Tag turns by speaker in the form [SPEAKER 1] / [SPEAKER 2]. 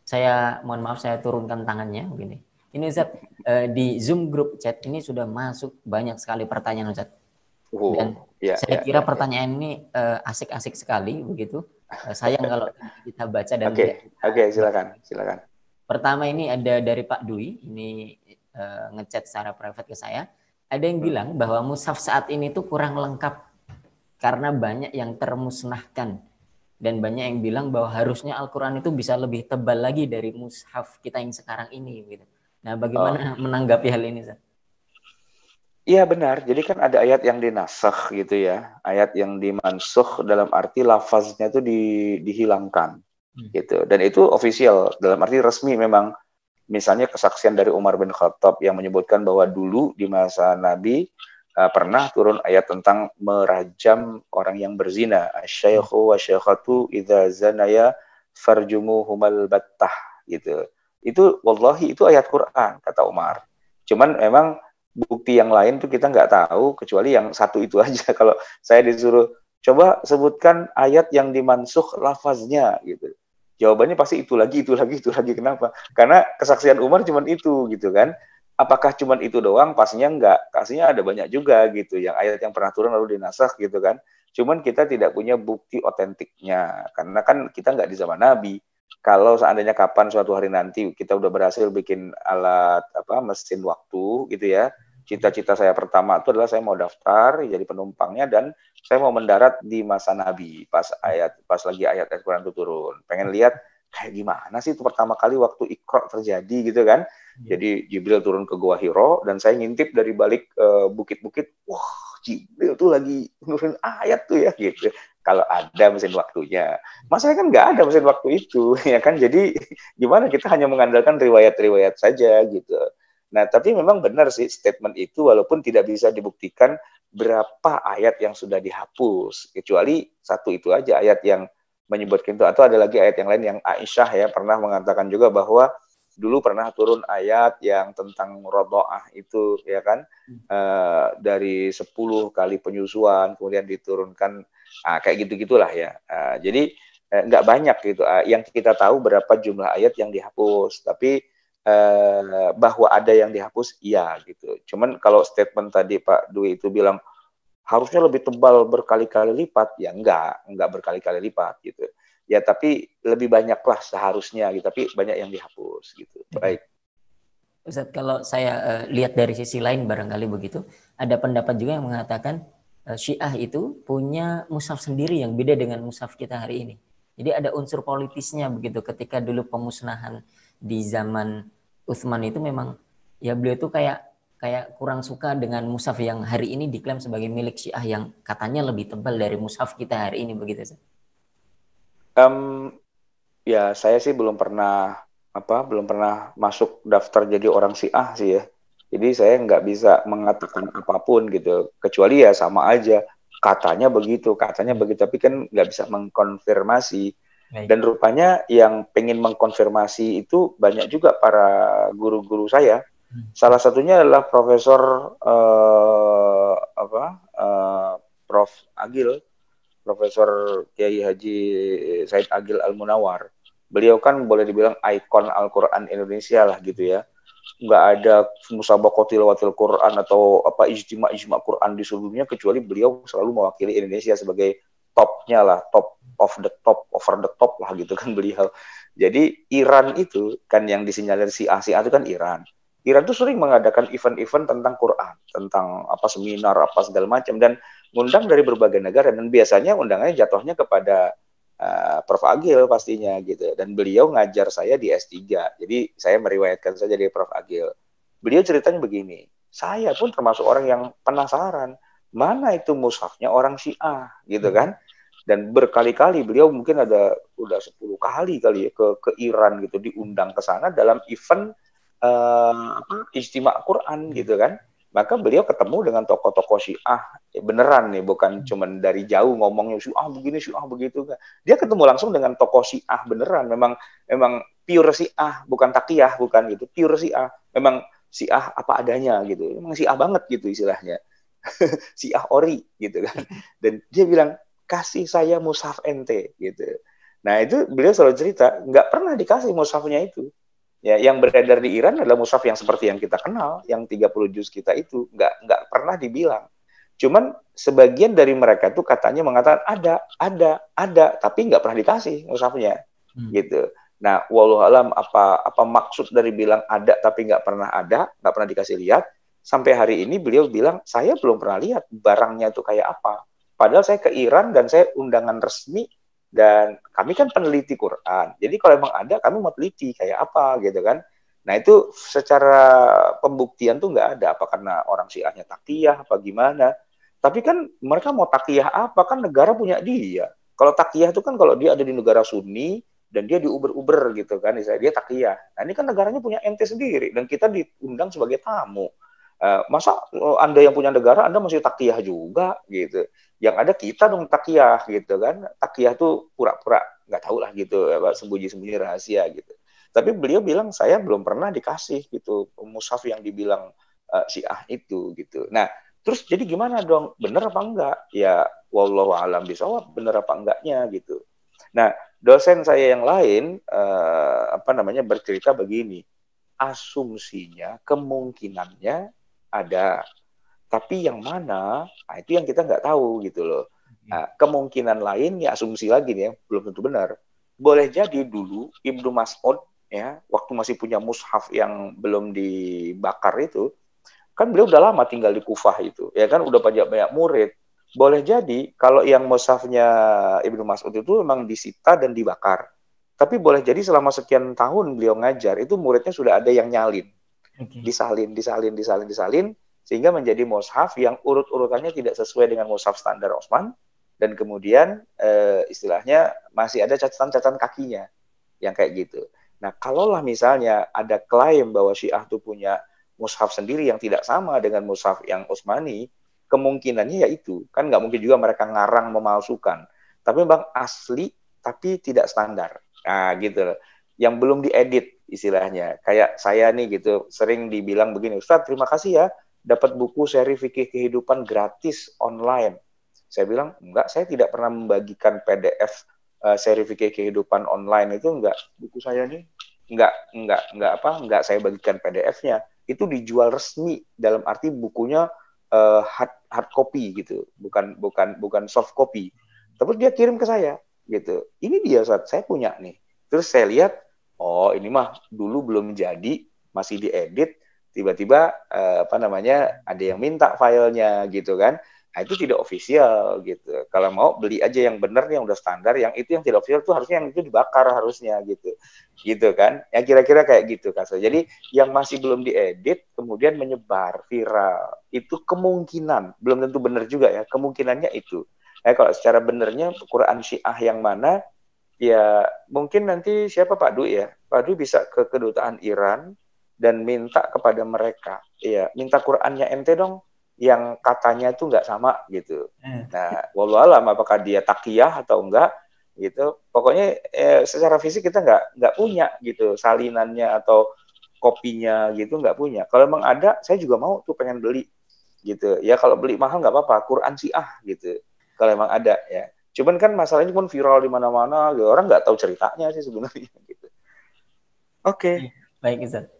[SPEAKER 1] saya mohon maaf saya turunkan tangannya begini. Ini Ustaz, di Zoom grup chat ini sudah masuk banyak sekali pertanyaan Ustaz. Dan
[SPEAKER 2] Ya,
[SPEAKER 1] saya
[SPEAKER 2] ya,
[SPEAKER 1] kira
[SPEAKER 2] ya, ya.
[SPEAKER 1] pertanyaan ini asik-asik sekali begitu. Sayang kalau tidak kita baca dan
[SPEAKER 2] Oke,
[SPEAKER 1] tidak kita
[SPEAKER 2] oke,
[SPEAKER 1] bahas.
[SPEAKER 2] silakan, silakan.
[SPEAKER 1] Pertama ini ada dari Pak Dwi, ini ngechat secara private ke saya. Ada yang bilang bahwa mushaf saat ini tuh kurang lengkap karena banyak yang termusnahkan. Dan banyak yang bilang bahwa harusnya Al-Quran itu bisa lebih tebal lagi dari mushaf kita yang sekarang ini. Gitu. Nah,
[SPEAKER 2] Oh,
[SPEAKER 1] bagaimana menanggapi hal ini, Ustaz?
[SPEAKER 2] iya benar. Jadi kan ada ayat yang dinasakh gitu ya. Ayat yang dimansukh dalam arti lafaznya itu dihilangkan gitu. Dan itu official dalam arti resmi memang. Misalnya kesaksian dari Umar bin Khattab yang menyebutkan bahwa dulu di masa Nabi pernah turun ayat tentang merajam orang yang berzina. Asyaikhu wa syaikhatu idza zanaya farjumuhumal battah gitu. Itu wallahi itu ayat Quran kata Umar. Cuman memang bukti yang lain tuh kita nggak tahu kecuali yang satu itu aja. Kalau saya disuruh coba sebutkan ayat yang dimansuh lafaznya gitu. Jawabannya pasti itu lagi, itu lagi, itu lagi. Kenapa? Karena kesaksian Umar cuma itu gitu kan. Apakah cuma itu doang? Pastinya enggak. Pastinya ada banyak juga gitu yang ayat yang pernah turun lalu dinasakh gitu kan. Cuman kita tidak punya bukti otentiknya karena kan kita nggak di zaman Nabi. Kalau seandainya kapan suatu hari nanti kita udah berhasil bikin alat apa mesin waktu gitu ya. Cita-cita saya pertama itu adalah saya mau daftar jadi penumpangnya dan saya mau mendarat di masa Nabi pas lagi ayat Al-Quran itu turun. Pengen lihat kayak gimana sih itu pertama kali waktu Iqra terjadi gitu kan. Jadi Jibril turun ke Gua Hiro dan saya ngintip dari balik bukit-bukit. Wah, Jibril tuh lagi nurunin ayat tuh ya gitu. Kalau ada mesin waktunya. Masalahnya kan nggak ada mesin waktu itu ya kan. Jadi gimana kita hanya mengandalkan riwayat-riwayat saja gitu. Nah, tapi memang benar sih statement itu walaupun tidak bisa dibuktikan berapa ayat yang sudah dihapus. Kecuali satu itu aja ayat yang menyebutkan itu. Atau ada lagi ayat yang lain yang Aisyah ya pernah mengatakan juga bahwa dulu pernah turun ayat yang tentang rodoah itu ya kan. Dari 10 kali penyusuan kemudian diturunkan kayak gitu-gitulah ya. Jadi nggak banyak gitu. Yang kita tahu berapa jumlah ayat yang dihapus. Tapi bahwa ada yang dihapus, iya gitu. Cuman kalau statement tadi Pak Dwi itu bilang harusnya lebih tebal berkali-kali lipat, ya enggak berkali-kali lipat gitu. Ya tapi lebih banyak lah seharusnya gitu, tapi banyak yang dihapus gitu. Baik.
[SPEAKER 1] Ustaz, kalau saya lihat dari sisi lain barangkali begitu, ada pendapat juga yang mengatakan Syiah itu punya mushaf sendiri yang beda dengan mushaf kita hari ini. Jadi ada unsur politisnya begitu. Ketika dulu pemusnahan di zaman Utsman itu memang ya beliau itu kayak kayak kurang suka dengan mushaf yang hari ini diklaim sebagai milik Syiah yang katanya lebih tebal dari mushaf kita hari ini begitu, Ustaz.
[SPEAKER 2] Um, Ya saya sih belum pernah masuk daftar jadi orang Syiah sih ya. Jadi saya nggak bisa mengatakan apapun gitu. Kecuali ya sama aja katanya begitu, tapi kan nggak bisa mengkonfirmasi.
[SPEAKER 1] Baik.
[SPEAKER 2] Dan rupanya yang pengen mengkonfirmasi itu banyak juga para guru-guru saya. Salah satunya adalah Profesor Prof Agil, Profesor Kiai Haji Said Agil Al-Munawar. Beliau kan boleh dibilang ikon Al-Quran Indonesia lah gitu ya. Nggak ada musabaqah tilawatil Quran atau apa ijtima Quran di seluruh dunia kecuali beliau selalu mewakili Indonesia sebagai topnya lah, top of the top, over the top lah gitu kan beliau. Jadi Iran itu kan yang disinyalir si Asia itu kan Iran. Iran tuh sering mengadakan event-event tentang Quran, tentang apa seminar apa segala macam dan ngundang dari berbagai negara dan biasanya undangannya jatuhnya kepada Prof. Agil pastinya gitu. Dan beliau ngajar saya di S3. Jadi saya meriwayatkan saja dari Prof. Agil. Beliau ceritanya begini, saya pun termasuk orang yang penasaran, mana itu mushafnya orang Syiah gitu kan. Dan berkali-kali beliau mungkin udah 10 kali kali ya ke Iran gitu diundang ke sana dalam event ijtima Quran gitu kan. Maka beliau ketemu dengan tokoh-tokoh Syiah beneran nih, bukan cuman dari jauh ngomongnya Syiah begini, Syiah begitu kan. Dia ketemu langsung dengan tokoh Syiah beneran, memang pure Syiah, bukan takiyah, bukan gitu, pure Syiah. Memang Syiah apa adanya gitu. Memang Syiah banget gitu istilahnya. Syiah ori gitu kan. Dan dia bilang, "Kasih saya mushaf ente" gitu. Nah itu beliau selalu cerita, nggak pernah dikasih mushafnya itu. Ya, yang beredar di Iran adalah mushaf yang seperti yang kita kenal, yang 30 juz kita itu, nggak pernah dibilang. Cuman sebagian dari mereka tuh katanya mengatakan ada, tapi nggak pernah dikasih mushafnya, gitu. Nah, wallahu alam apa maksud dari bilang ada tapi nggak pernah ada, nggak pernah dikasih lihat. Sampai hari ini beliau bilang saya belum pernah lihat barangnya itu kayak apa. Padahal saya ke Iran dan saya undangan resmi dan kami kan peneliti Quran. Jadi kalau emang ada, kami mau teliti kayak apa gitu kan. Nah itu secara pembuktian tuh nggak ada. Apa karena orang Syiahnya takiyah apa gimana. Tapi kan mereka mau takiyah apa, kan negara punya dia. Kalau takiyah itu kan kalau dia ada di negara Sunni, dan dia diuber-uber gitu kan, misalnya dia takiyah. Nah ini kan negaranya punya ente sendiri, dan kita diundang sebagai tamu. Masa Anda yang punya negara, Anda masih takiyah juga gitu. Yang ada kita dong takiyah gitu kan. Takiyah tuh pura-pura nggak tahu lah gitu, sembunyi-sembunyi rahasia gitu. Tapi beliau bilang saya belum pernah dikasih gitu mushaf yang dibilang Syiah itu gitu. Nah, terus jadi gimana dong? Bener apa enggak? Ya wallahu alam bisawab, bener apa enggaknya gitu. Nah, dosen saya yang lain bercerita begini, asumsinya kemungkinannya ada, tapi yang mana, nah itu yang kita nggak tahu gitu loh. Nah, kemungkinan lain ya asumsi lagi nih ya, belum tentu benar. Boleh jadi dulu Ibnu Mas'ud ya, waktu masih punya mushaf yang belum dibakar itu, kan beliau udah lama tinggal di Kufah itu, ya kan udah banyak murid. Boleh jadi kalau yang mushafnya Ibnu Mas'ud itu memang disita dan dibakar. Tapi boleh jadi selama sekian tahun beliau ngajar, itu muridnya sudah ada yang nyalin. Disalin, sehingga menjadi mushaf yang urut-urutannya tidak sesuai dengan mushaf standar Utsman, dan kemudian istilahnya masih ada catatan-catatan kakinya yang kayak gitu. Nah, kalaulah misalnya ada klaim bahwa Syiah itu punya mushaf sendiri yang tidak sama dengan mushaf yang Utsmani, kemungkinannya ya itu. Kan nggak mungkin juga mereka ngarang memalsukan. Tapi memang asli, tapi tidak standar. Nah, gitu. Yang belum diedit istilahnya. Kayak saya nih gitu, sering dibilang begini, Ustadz terima kasih ya, dapat buku seri fikih kehidupan gratis online. Saya bilang, enggak, saya tidak pernah membagikan PDF seri fikih kehidupan online itu, enggak. Buku saya nih enggak saya bagikan PDF-nya. Itu dijual resmi, dalam arti bukunya hard copy gitu, bukan soft copy. Terus dia kirim ke saya gitu. Ini dia Ustadz, saya punya nih. Terus saya lihat, oh ini mah dulu belum jadi, masih diedit, tiba-tiba ada yang minta filenya gitu kan. Nah itu tidak official gitu. Kalau mau beli aja yang benar, yang udah standar, yang itu yang tidak official tuh harusnya yang itu dibakar harusnya gitu. Gitu kan. Ya kira-kira kayak gitu kan. Jadi yang masih belum diedit kemudian menyebar viral, itu kemungkinan, belum tentu benar juga ya, kemungkinannya itu. Kalau secara benernya Quran Syiah yang mana, ya mungkin nanti siapa Pak Dwi ya, Pak Dwi bisa ke kedutaan Iran dan minta kepada mereka, ya minta Qurannya ente dong, yang katanya itu nggak sama gitu. Nah, wallahu alam apakah dia takiyah atau enggak gitu. Pokoknya secara fisik kita nggak punya gitu salinannya atau kopinya gitu, nggak punya. Kalau emang ada, saya juga mau tuh pengen beli gitu. Ya kalau beli mahal nggak apa-apa, Quran Syiah gitu. Kalau emang ada ya. Cuman kan masalahnya pun viral di mana-mana, orang nggak tahu ceritanya sih sebenarnya gitu. Oke.
[SPEAKER 1] Baik, Ustaz.